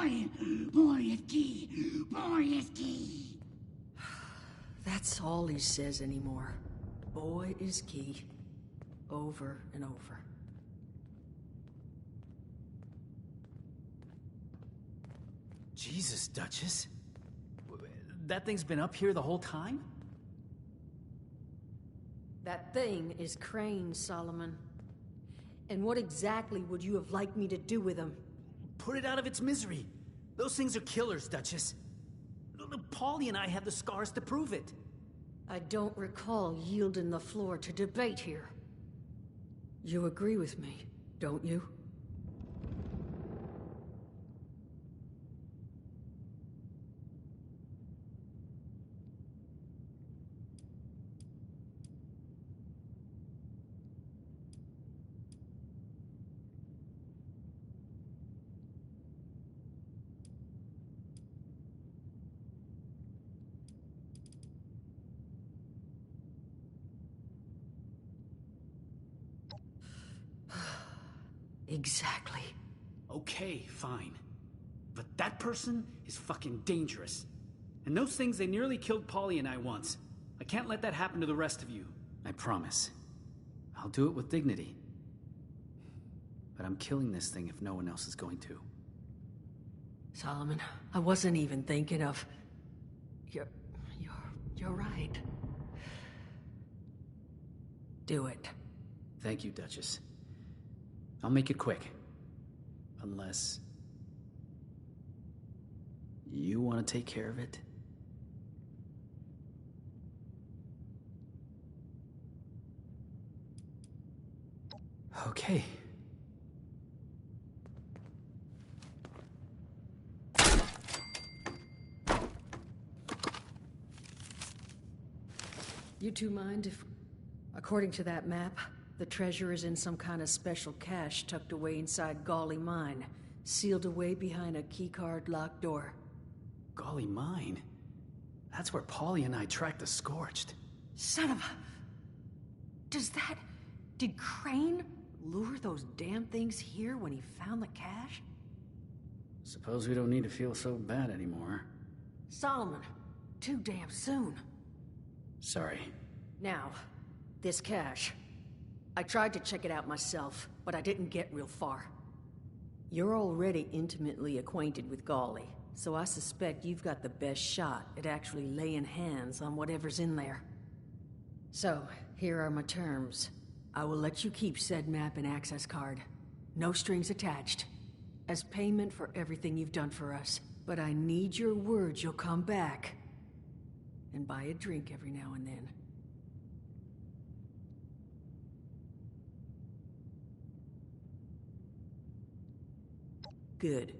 Boy! Boy is key! Boy is key! That's all he says anymore. Boy is key. Over and over. Jesus, Duchess. That thing's been up here the whole time? That thing is Crane, Solomon. And what exactly would you have liked me to do with him? Put it out of its misery. Those things are killers, Duchess. Paulie and I have the scars to prove it. I don't recall yielding the floor to debate here. You agree with me, don't you? Exactly. Okay, fine. But that person is fucking dangerous. And those things, they nearly killed Paulie and I once. I can't let that happen to the rest of you. I promise. I'll do it with dignity. But I'm killing this thing if no one else is going to. Solomon, I wasn't even thinking of... You're right. Do it. Thank you, Duchess. I'll make it quick. Unless... you want to take care of it? Okay. You two mind if... According to that map, the treasure is in some kind of special cache tucked away inside Golly Mine, sealed away behind a keycard locked door. Golly Mine? That's where Paulie and I tracked the Scorched. Son of a... Did Crane lure those damn things here when he found the cache? Suppose we don't need to feel so bad anymore. Solomon, too damn soon. Sorry. Now, this cache. I tried to check it out myself, but I didn't get real far. You're already intimately acquainted with Golly, so I suspect you've got the best shot at actually laying hands on whatever's in there. So, here are my terms. I will let you keep said map and access card. No strings attached. As payment for everything you've done for us. But I need your word you'll come back. And buy a drink every now and then. Good.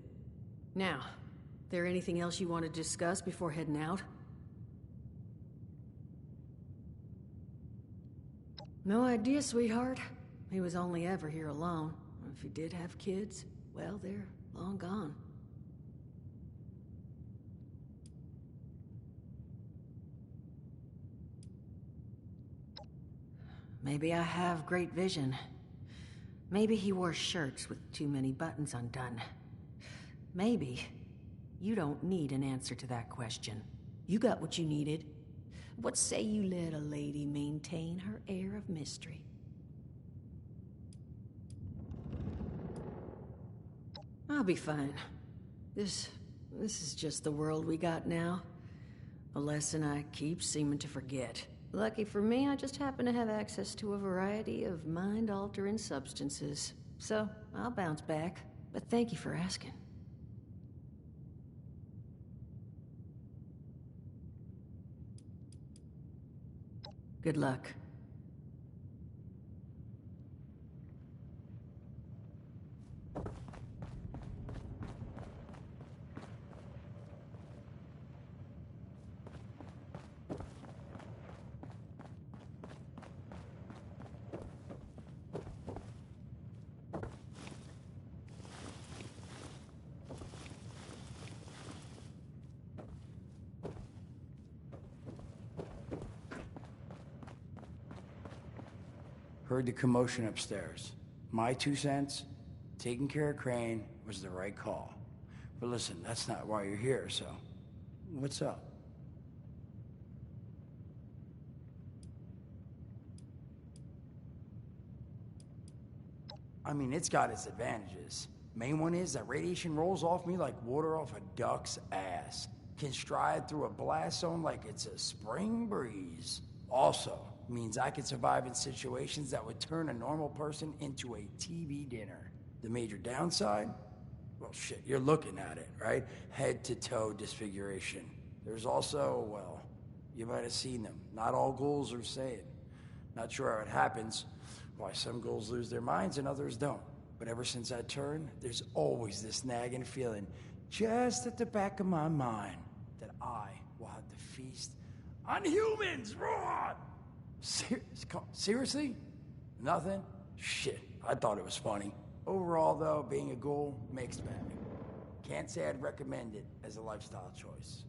Now, there anything else you want to discuss before heading out? No idea, sweetheart. He was only ever here alone. If he did have kids, well, they're long gone. Maybe I have great vision. Maybe he wore shirts with too many buttons undone. Maybe you don't need an answer to that question. You got what you needed. What say you let a lady maintain her air of mystery? I'll be fine. This is just the world we got now. A lesson I keep seeming to forget. Lucky for me, I just happen to have access to a variety of mind-altering substances. So, I'll bounce back. But thank you for asking. Good luck. Heard the commotion upstairs. My 2 cents, taking care of Crane was the right call. But listen, that's not why you're here, so... What's up? I mean, it's got its advantages. Main one is that radiation rolls off me like water off a duck's ass. Can stride through a blast zone like it's a spring breeze. Also, means I can survive in situations that would turn a normal person into a TV dinner. The major downside? Well, shit, you're looking at it, right? Head-to-toe disfiguration. There's also, well, you might have seen them. Not all ghouls are sane. Not sure how it happens, why some ghouls lose their minds and others don't. But ever since I turned, there's always this nagging feeling just at the back of my mind that I will have to feast on humans! Raw! Seriously? Nothing? Shit, I thought it was funny. Overall, though, being a ghoul, mixed bag. Can't say I'd recommend it as a lifestyle choice.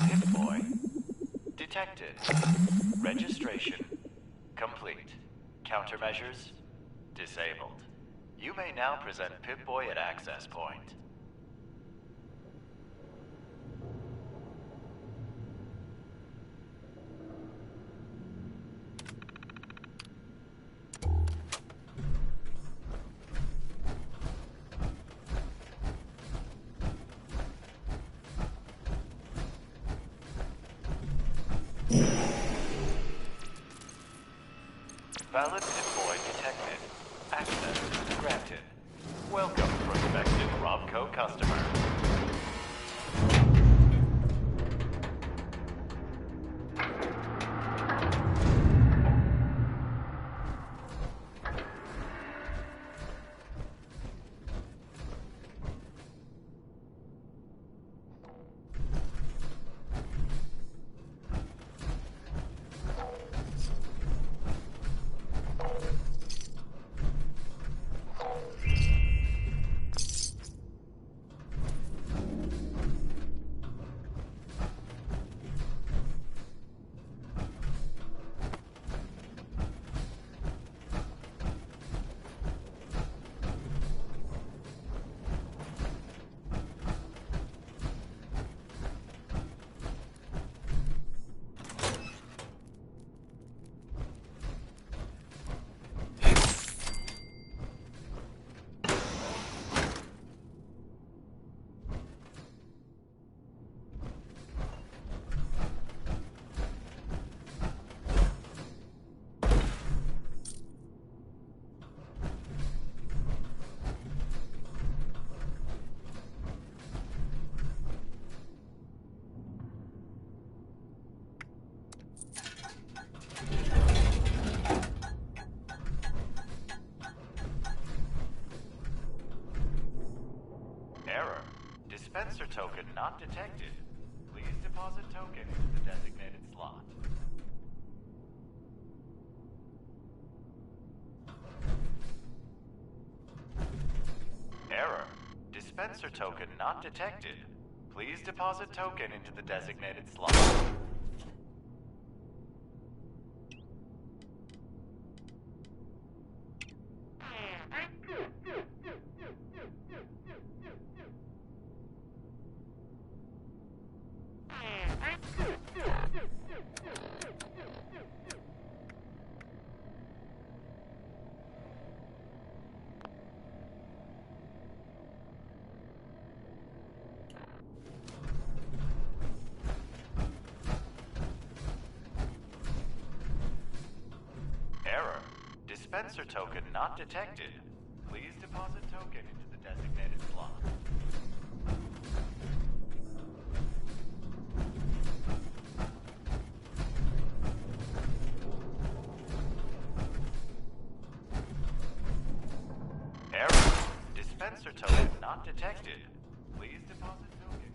Pip-Boy detected. Registration complete. Countermeasures disabled. You may now present Pip-Boy at access point. Valid Pip-Boy detected. Access granted. Welcome, prospective Robco customer. Error. Dispenser token not detected. Please deposit token into the designated slot. Error. Dispenser token not detected. Please deposit token into the designated slot. Error. Dispenser token not detected. Please deposit token into the designated slot. Error. Dispenser token not detected. Please deposit token.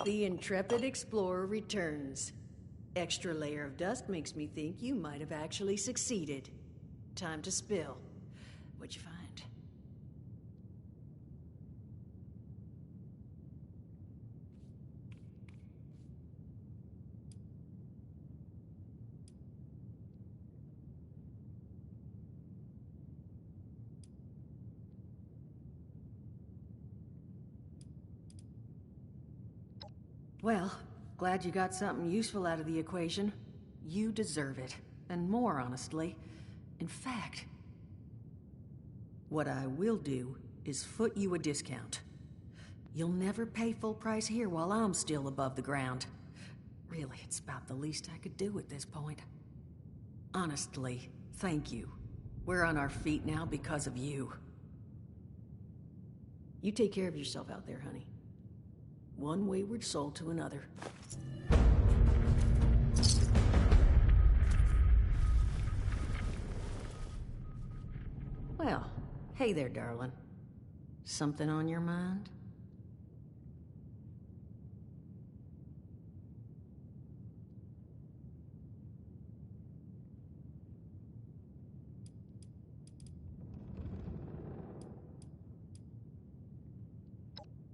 The intrepid explorer returns. Extra layer of dust makes me think you might have actually succeeded. Time to spill. What'd you find? Well, glad you got something useful out of the equation. You deserve it. And more, honestly. In fact, what I will do is foot you a discount. You'll never pay full price here while I'm still above the ground. Really, it's about the least I could do at this point. Honestly, thank you. We're on our feet now because of you. You take care of yourself out there, honey. One wayward soul to another. Well, hey there, darling. Something on your mind?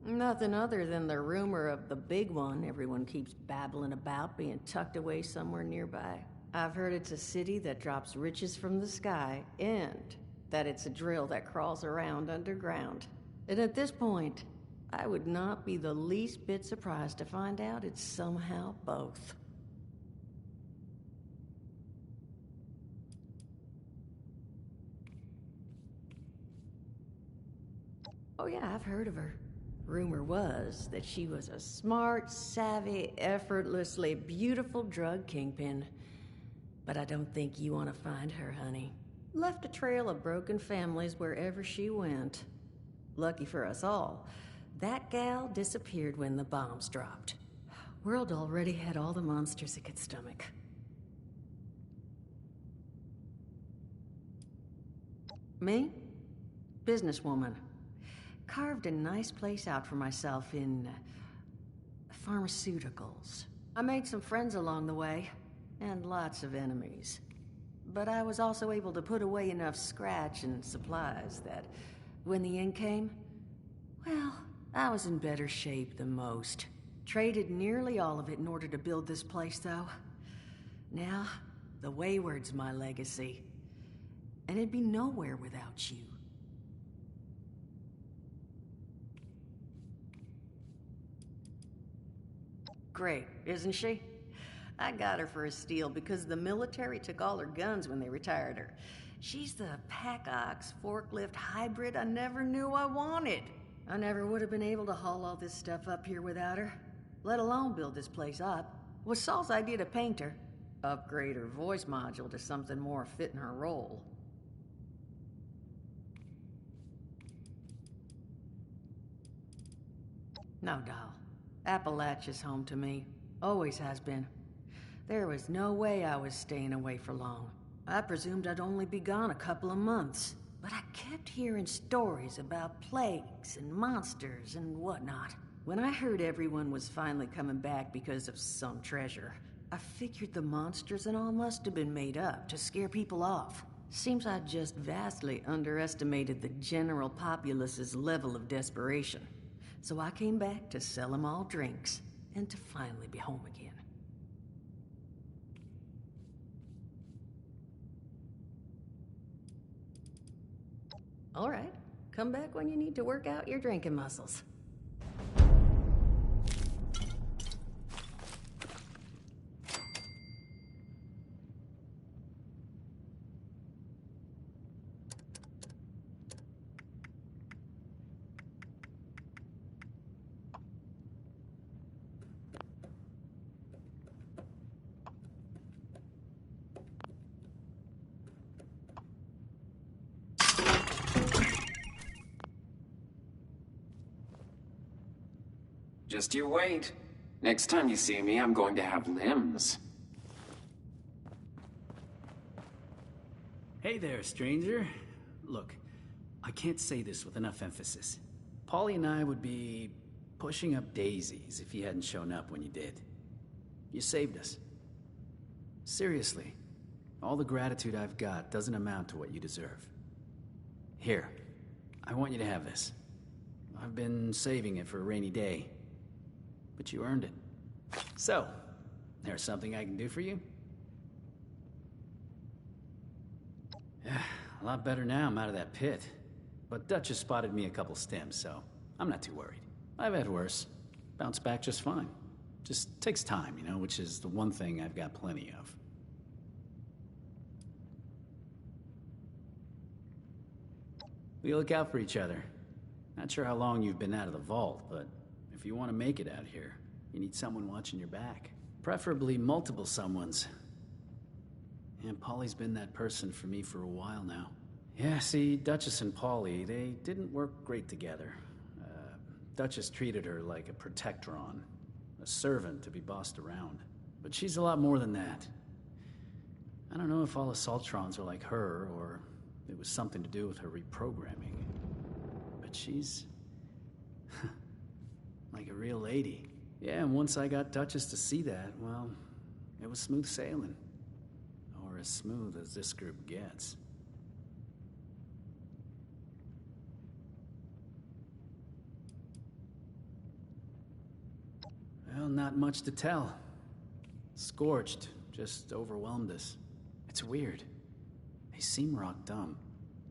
Nothing other than the rumor of the big one everyone keeps babbling about being tucked away somewhere nearby. I've heard it's a city that drops riches from the sky, and that it's a drill that crawls around underground. And at this point, I would not be the least bit surprised to find out it's somehow both. Oh yeah, I've heard of her. Rumor was that she was a smart, savvy, effortlessly beautiful drug kingpin. But I don't think you want to find her, honey. Left a trail of broken families wherever she went. Lucky for us all, that gal disappeared when the bombs dropped. World already had all the monsters it could stomach. Me? Businesswoman. Carved a nice place out for myself in pharmaceuticals. I made some friends along the way, and lots of enemies. But I was also able to put away enough scratch and supplies that when the end came, well, I was in better shape than most. Traded nearly all of it in order to build this place, though. Now, the Wayward's my legacy. And it'd be nowhere without you. Great, isn't she? I got her for a steal because the military took all her guns when they retired her. She's the pack-ox forklift hybrid I never knew I wanted. I never would have been able to haul all this stuff up here without her, let alone build this place up. It was Saul's idea to paint her, upgrade her voice module to something more fitting her role. No, doll. Appalachia's home to me. Always has been. There was no way I was staying away for long. I presumed I'd only be gone a couple of months. But I kept hearing stories about plagues and monsters and whatnot. When I heard everyone was finally coming back because of some treasure, I figured the monsters and all must have been made up to scare people off. Seems I just vastly underestimated the general populace's level of desperation. So I came back to sell them all drinks, and to finally be home again. All right, come back when you need to work out your drinking muscles. Just you wait. Next time you see me, I'm going to have limbs. Hey there, stranger. Look, I can't say this with enough emphasis. Polly and I would be pushing up daisies if you hadn't shown up when you did. You saved us. Seriously, all the gratitude I've got doesn't amount to what you deserve. Here, I want you to have this. I've been saving it for a rainy day, but you earned it. So, there's something I can do for you? A lot better now I'm out of that pit. But Dutch has spotted me a couple stims, so I'm not too worried. I've had worse. Bounced back just fine. Just takes time, you know, which is the one thing I've got plenty of. We look out for each other. Not sure how long you've been out of the vault, but if you want to make it out here, you need someone watching your back. Preferably multiple someones. And Polly's been that person for me for a while now. Yeah, see, Duchess and Polly, they didn't work great together. Duchess treated her like a protectron, a servant to be bossed around. But she's a lot more than that. I don't know if all Assaultrons are like her, or it was something to do with her reprogramming. But she's... like a real lady. Yeah, and once I got Duchess to see that, well, it was smooth sailing. Or as smooth as this group gets. Well, not much to tell. Scorched, just overwhelmed us. It's weird. They seem rock dumb,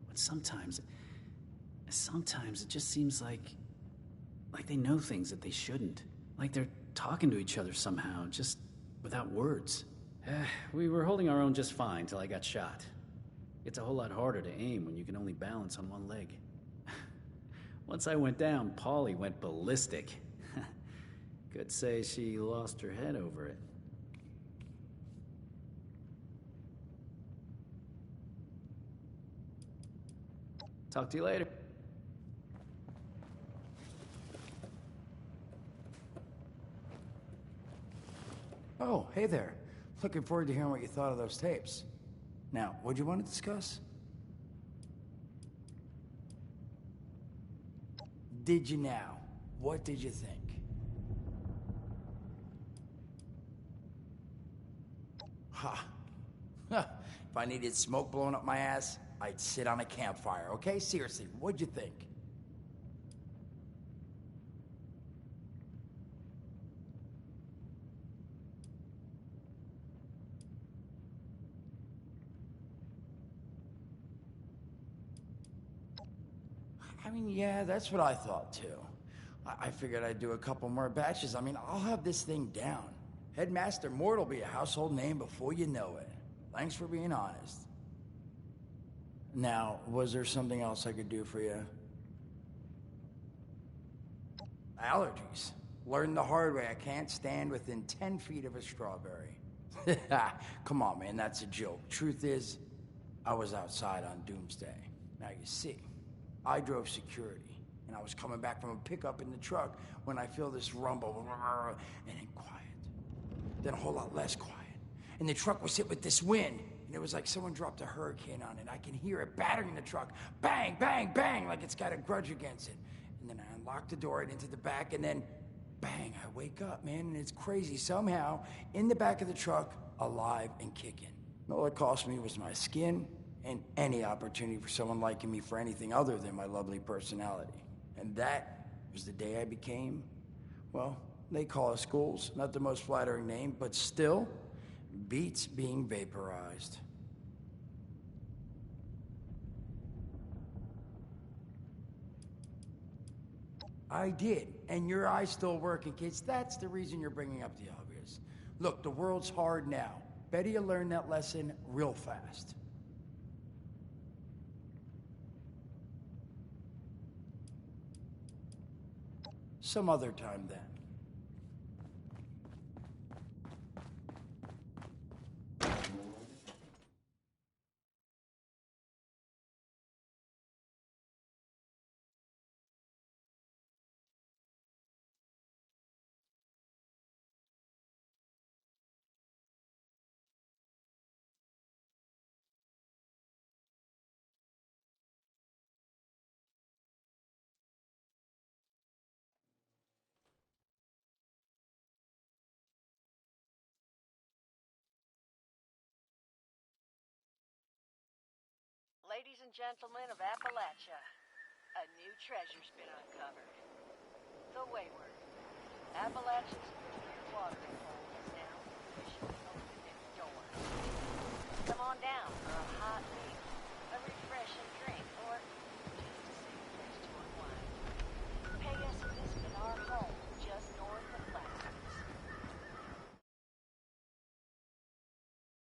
but sometimes it just seems like they know things that they shouldn't. Like they're talking to each other somehow, just without words. We were holding our own just fine till I got shot. It's a whole lot harder to aim when you can only balance on one leg. Once I went down, Polly went ballistic. Could say she lost her head over it. Talk to you later. Oh, hey there. Looking forward to hearing what you thought of those tapes. Now, what'd you want to discuss? Did you now? What did you think? Ha. If I needed smoke blowing up my ass, I'd sit on a campfire, okay? Seriously, what'd you think? I mean, yeah, that's what I thought too. I figured I'd do a couple more batches. I mean, I'll have this thing down. Headmaster Mort will be a household name before you know it. Thanks for being honest. Now, was there something else I could do for you? Allergies. Learned the hard way. I can't stand within 10 feet of a strawberry. Come on, man, that's a joke. Truth is, I was outside on Doomsday. Now, you see, I drove security, and I was coming back from a pickup in the truck when I feel this rumble, and then quiet. Then a whole lot less quiet. And the truck was hit with this wind, and it was like someone dropped a hurricane on it. I can hear it battering the truck. Bang, bang, bang, like it's got a grudge against it. And then I unlocked the door and into the back, and then bang, I wake up, man, and it's crazy. Somehow, in the back of the truck, alive and kicking. All it cost me was my skin and any opportunity for someone liking me for anything other than my lovely personality. And that was the day I became, well, they call us ghouls. Not the most flattering name, but still beats being vaporized. I did, and your eye's still working, kids. That's the reason you're bringing up the obvious. Look, the world's hard now. Better you learn that lesson real fast. Some other time, then. Ladies and gentlemen of Appalachia, a new treasure's been uncovered. The Wayward. Appalachia's premier watering hole has now officially opened its doors. Come on down.